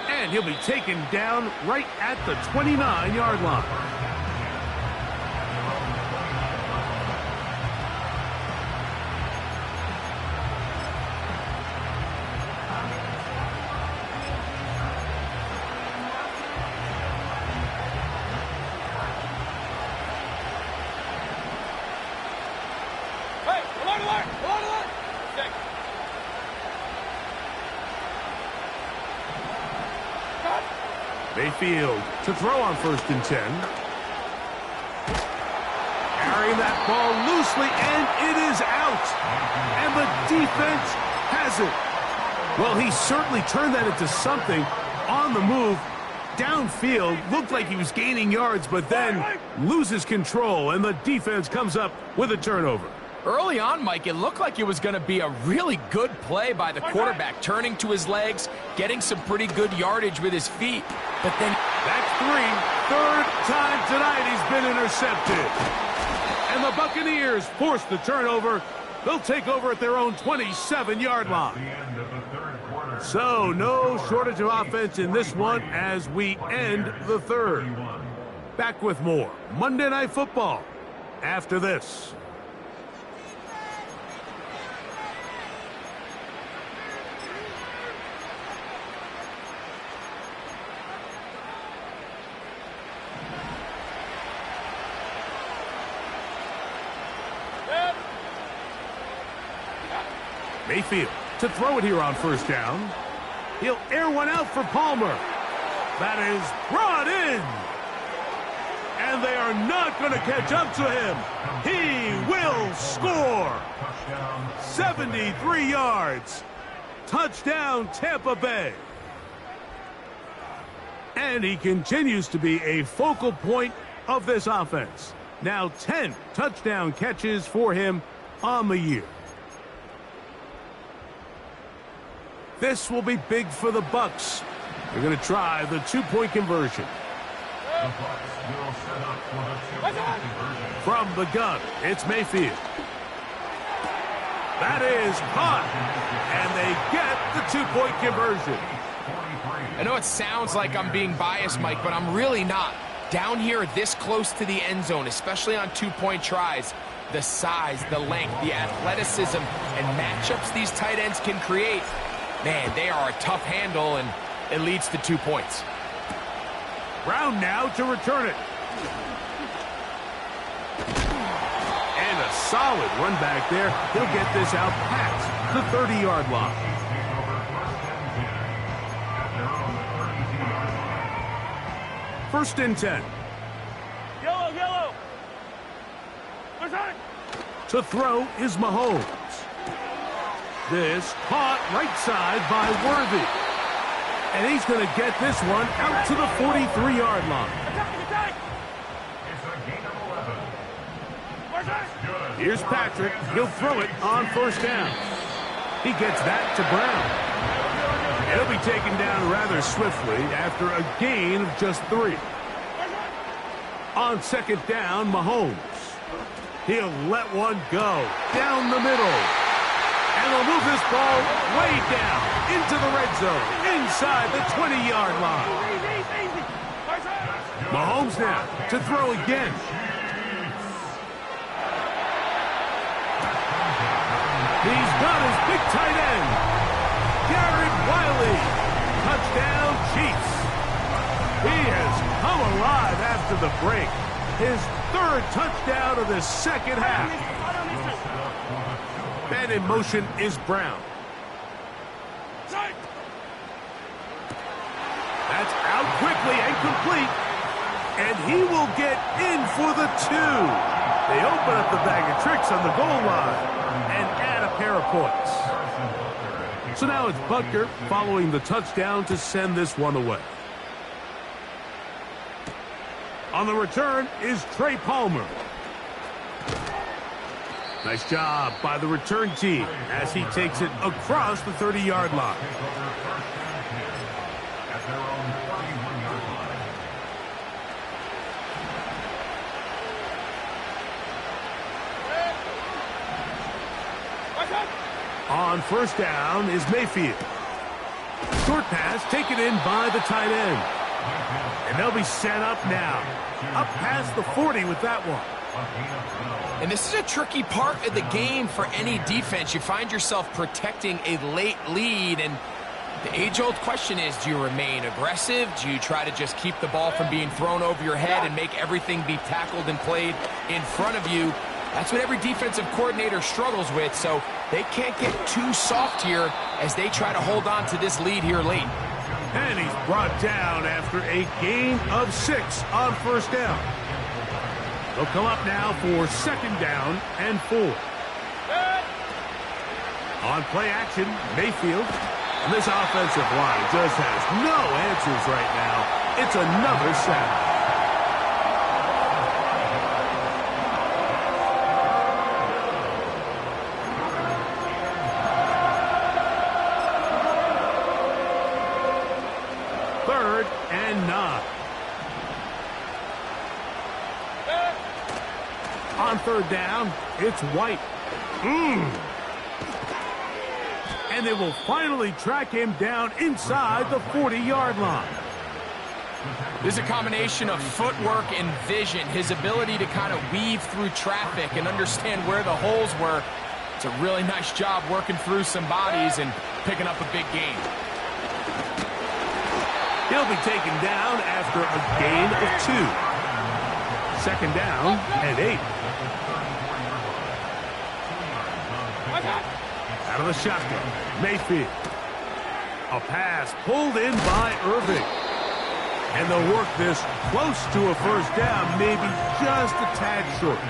And he'll be taken down right at the 29-yard line. Mayfield to throw on 1st and 10. Carrying that ball loosely, and it is out. And the defense has it. Well, he certainly turned that into something on the move. Downfield, looked like he was gaining yards, but then loses control, and the defense comes up with a turnover. Early on, Mike, it looked like it was going to be a really good play by the quarterback, turning to his legs, getting some pretty good yardage with his feet. But then that's 3. Third time tonight he's been intercepted. And the Buccaneers force the turnover. They'll take over at their own 27-yard line. So no shortage of offense in this one as we end the third. Back with more Monday Night Football after this. Mayfield to throw it here on 1st down. He'll air one out for Palmer. That is brought in. And they are not going to catch up to him. He will score. 73 yards. Touchdown, Tampa Bay. And he continues to be a focal point of this offense. Now 10 touchdown catches for him on the year. This will be big for the Bucs. They're going to try the 2-point conversion. The Bucs will set up for the 2-point conversion. From the gun, it's Mayfield. That is caught. And they get the 2-point conversion. I know it sounds like I'm being biased, Mike, but I'm really not. Down here this close to the end zone, especially on 2-point tries, the size, the length, the athleticism, and matchups these tight ends can create, man, they are a tough handle, and it leads to 2 points. Brown now to return it. And a solid run back there. He'll get this out past the 30-yard line. 1st and 10. Yellow. To throw is Mahomes. This caught right side by Worthy. And he's going to get this one out to the 43-yard line. It's a gain of 11. Here's Patrick. He'll throw it on 1st down. He gets that to Brown. He'll be taken down rather swiftly after a gain of just 3. On 2nd down, Mahomes. He'll let one go down the middle. And they'll move this ball way down into the red zone, inside the 20-yard line. Mahomes now to throw again. He's got his big tight end, Jared Wiley. Touchdown, Chiefs. He has come alive after the break. His 3rd touchdown of the second half. And in motion is Brown. That's out quickly and complete. And he will get in for the 2. They open up the bag of tricks on the goal line and add a pair of points. So now it's Butker following the touchdown to send this one away. On the return is Trey Palmer. Nice job by the return team as he takes it across the 30-yard line. On first down is Mayfield. Short pass taken in by the tight end. And they'll be set up now. Up past the 40 with that one. And this is a tricky part of the game for any defense. You find yourself protecting a late lead, and the age-old question is, do you remain aggressive? Do you try to just keep the ball from being thrown over your head and make everything be tackled and played in front of you? That's what every defensive coordinator struggles with, so they can't get too soft here as they try to hold on to this lead here late. And he's brought down after a gain of 6 on first down. They'll come up now for second down and 4. On play action, Mayfield. And this offensive line just has no answers right now. It's another sack. Third and 9. On third down, it's White. And they will finally track him down inside the 40-yard line. There's a combination of footwork and vision, his ability to kind of weave through traffic and understand where the holes were. It's a really nice job working through some bodies and picking up a big gain. He'll be taken down after a gain of 2. Second down and 8. Out of the shotgun, Mayfield. A pass pulled in by Irving. And they'll work this close to a first down, maybe just a tad short.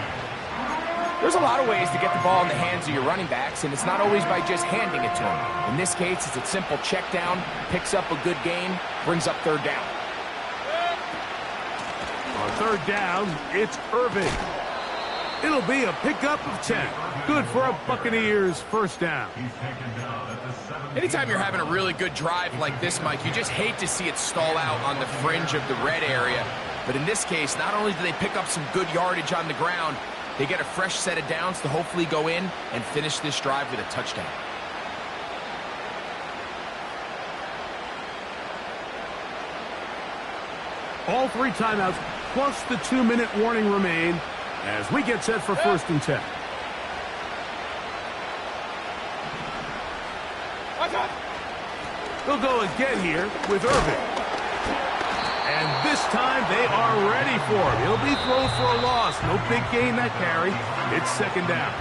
There's a lot of ways to get the ball in the hands of your running backs, and it's not always by just handing it to them. In this case, it's a simple check down, picks up a good gain, brings up third down. On third down, it's Irving. It'll be a pickup of 10. Good for a Buccaneers first down. Anytime you're having a really good drive like this, Mike, you just hate to see it stall out on the fringe of the red area. But in this case, not only do they pick up some good yardage on the ground, they get a fresh set of downs to hopefully go in and finish this drive with a touchdown. All 3 timeouts plus the 2-minute warning remain as we get set for first and 10. They'll go again here with Irving. And this time they are ready for him. He'll be thrown for a loss. No big gain that carry. It's second down.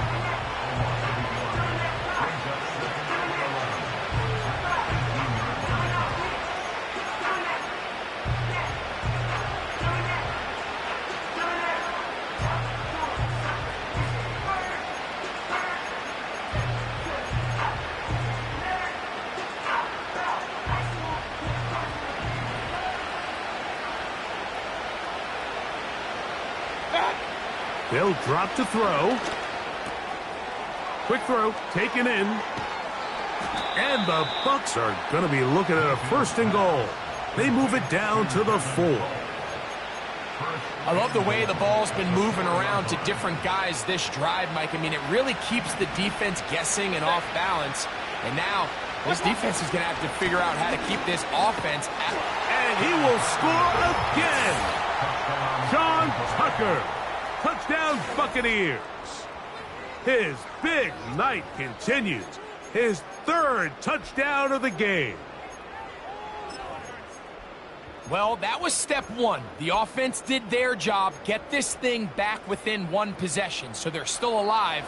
They'll drop to throw. Quick throw, taken in. And the Bucs are going to be looking at a first and goal. They move it down to the 4. I love the way the ball's been moving around to different guys this drive, Mike. I mean, it really keeps the defense guessing and off balance. And now, this defense is going to have to figure out how to keep this offense at... And he will score again. Sean Tucker. Touchdown, Buccaneers. His big night continues. His 3rd touchdown of the game. Well, that was step 1. The offense did their job, get this thing back within 1 possession, so they're still alive.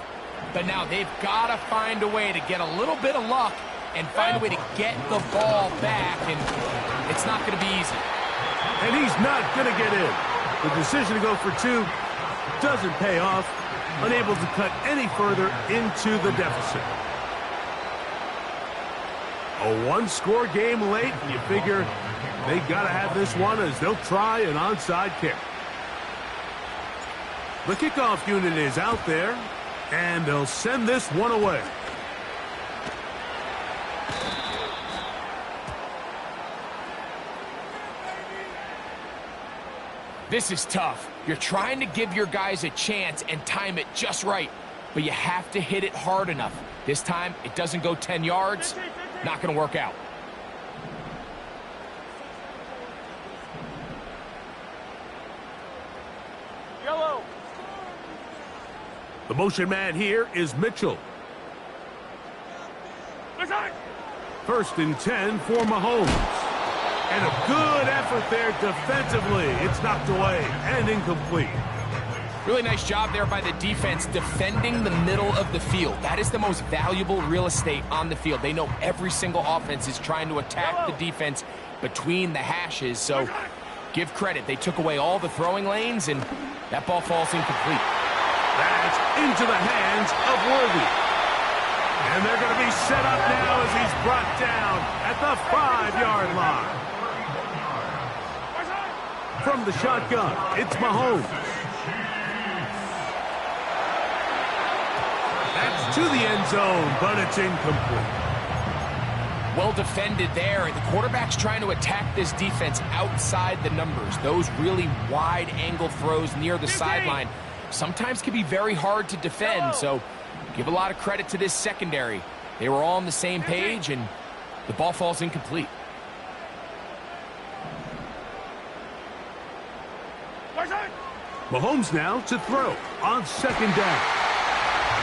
But now they've got to find a way to get a little bit of luck and find a way to get the ball back, and it's not going to be easy. And he's not going to get in. The decision to go for two doesn't pay off, unable to cut any further into the deficit. A one-score game late, and you figure they got to have this one as they'll try an onside kick. The kickoff unit is out there, and they'll send this one away. This is tough. You're trying to give your guys a chance and time it just right, but you have to hit it hard enough. This time, it doesn't go 10 yards. Not going to work out. Yellow. The motion man here is Mitchell. First and 10 for Mahomes. And a good effort there defensively. It's knocked away and incomplete. Really nice job there by the defense defending the middle of the field. That is the most valuable real estate on the field. They know every single offense is trying to attack the defense between the hashes. So give credit. They took away all the throwing lanes, and that ball falls incomplete. That's into the hands of Worthy. And they're going to be set up now as he's brought down at the 5-yard line. From the shotgun, it's Mahomes. That's to the end zone, but it's incomplete. Well defended there, and the quarterback's trying to attack this defense outside the numbers. Those really wide angle throws near the sideline sometimes can be very hard to defend, so give a lot of credit to this secondary. They were all on the same page, and the ball falls incomplete. Mahomes now to throw on second down.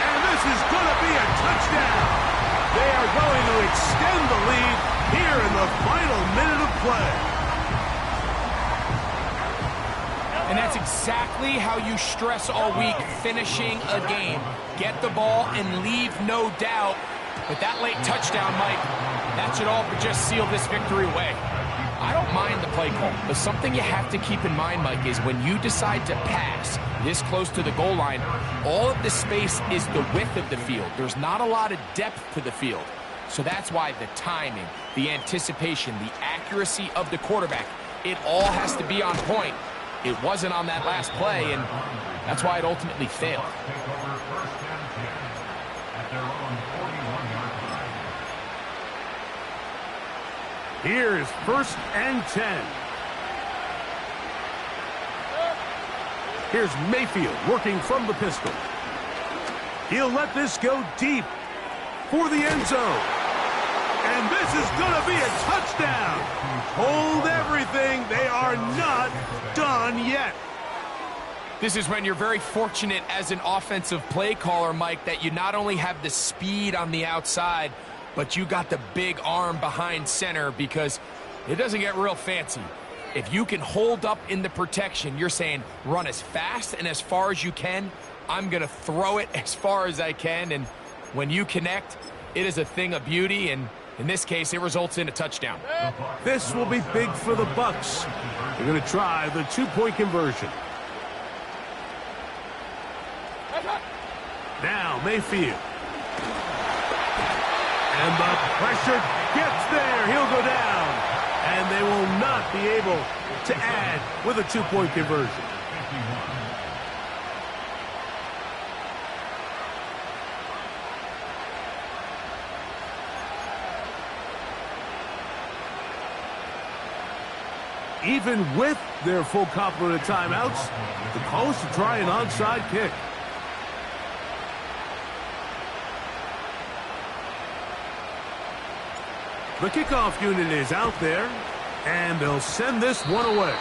And this is going to be a touchdown. They are going to extend the lead here in the final minute of play. And that's exactly how you stress all week, finishing a game. Get the ball and leave no doubt. But that late touchdown, Mike, that should all but just seal this victory away. I don't mind the play call, but something you have to keep in mind, Mike, is when you decide to pass this close to the goal line, all of the space is the width of the field. There's not a lot of depth to the field. So that's why the timing, the anticipation, the accuracy of the quarterback, it all has to be on point. It wasn't on that last play, and that's why it ultimately failed. Here's first and 10. Here's Mayfield working from the pistol. He'll let this go deep for the end zone. And this is going to be a touchdown. Hold everything. They are not done yet. This is when you're very fortunate as an offensive play caller, Mike, that you not only have the speed on the outside, but you got the big arm behind center, because it doesn't get real fancy. If you can hold up in the protection, you're saying run as fast and as far as you can. I'm going to throw it as far as I can, and when you connect, it is a thing of beauty, and in this case, it results in a touchdown. This will be big for the Bucs. They're going to try the two-point conversion. Now Mayfield. And the pressure gets there. He'll go down. And they will not be able to add with a two-point conversion. Even with their full complement of timeouts, the call is to try an onside kick. The kickoff unit is out there, and they'll send this one away.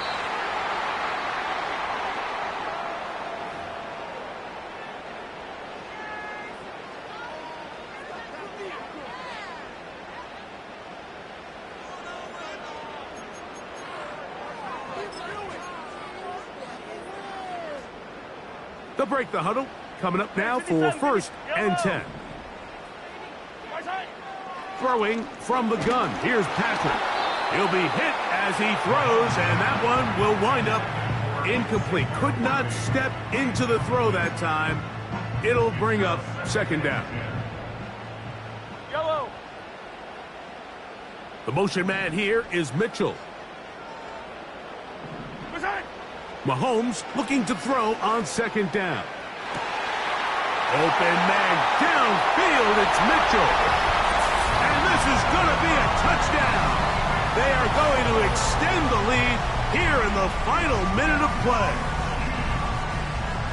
They'll break the huddle, coming up now for 1st and 10. Throwing from the gun. Here's Patrick. He'll be hit as he throws, and that one will wind up incomplete. Could not step into the throw that time. It'll bring up 2nd down. Yellow. The motion man here is Mitchell. Mahomes looking to throw on 2nd down. Open man downfield, it's Mitchell. And this is going to be a touchdown. They are going to extend the lead here in the final minute of play.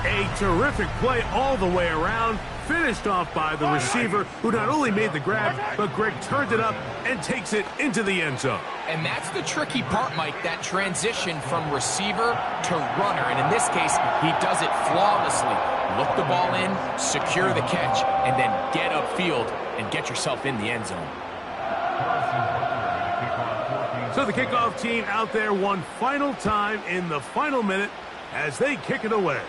A terrific play all the way around, finished off by the receiver, who not only made the grab, but Greg turned it up and takes it into the end zone. And that's the tricky part, Mike, that transition from receiver to runner. And in this case, he does it flawlessly. Look the ball in, secure the catch, and then get upfield and get yourself in the end zone. So the kickoff team out there one final time in the final minute as they kick it away.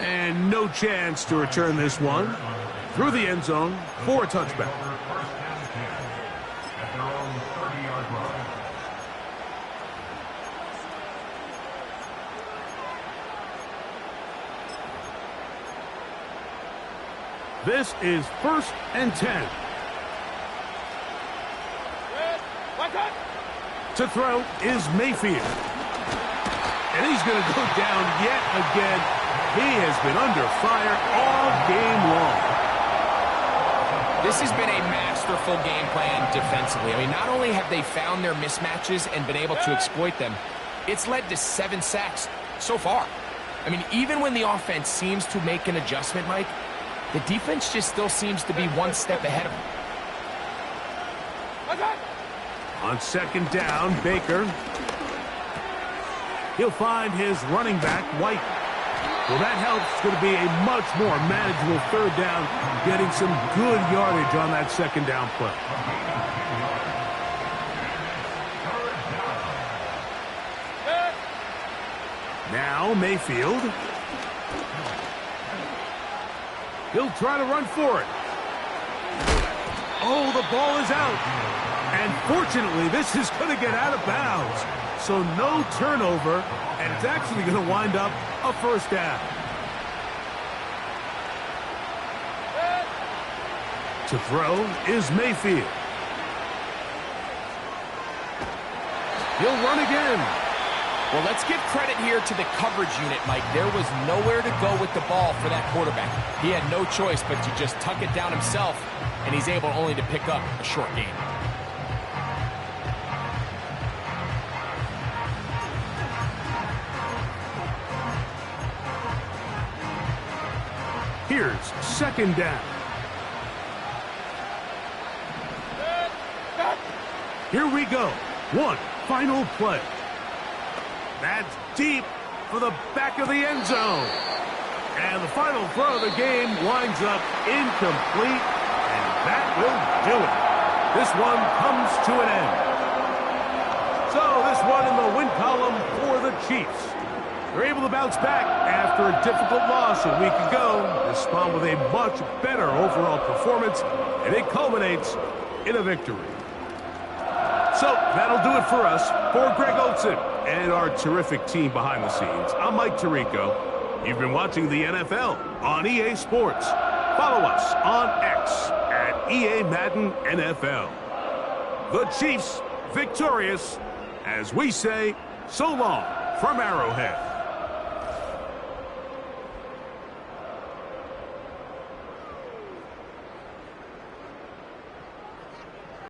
And no chance to return this one through the end zone for a touchback. This is 1st and 10. To throw is Mayfield. And he's going to go down yet again. He has been under fire all game long. This has been a masterful game plan defensively. I mean, not only have they found their mismatches and been able to exploit them, it's led to 7 sacks so far. I mean, even when the offense seems to make an adjustment, Mike, the defense just still seems to be one step ahead of them. On 2nd down, Baker. He'll find his running back, White. Well, that helps. It's going to be a much more manageable 3rd down, getting some good yardage on that 2nd down play. Now Mayfield. He'll try to run for it. Oh, the ball is out. And fortunately, this is going to get out of bounds. So no turnover, and it's actually going to wind up a 1st down. To throw is Mayfield. He'll run again. Well, let's give credit here to the coverage unit, Mike. There was nowhere to go with the ball for that quarterback. He had no choice but to just tuck it down himself, and he's able only to pick up a short gain. Here's 2nd down. Here we go. One final play. That's deep for the back of the end zone. And the final throw of the game winds up incomplete, and that will do it. This one comes to an end. So this one in the win column for the Chiefs. They're able to bounce back after a difficult loss a week ago, respond with a much better overall performance, and it culminates in a victory. So that'll do it for us. For Greg Olsen and our terrific team behind the scenes, I'm Mike Tirico. You've been watching the NFL on EA Sports. Follow us on X at EA Madden NFL. The Chiefs victorious as we say so long from Arrowhead.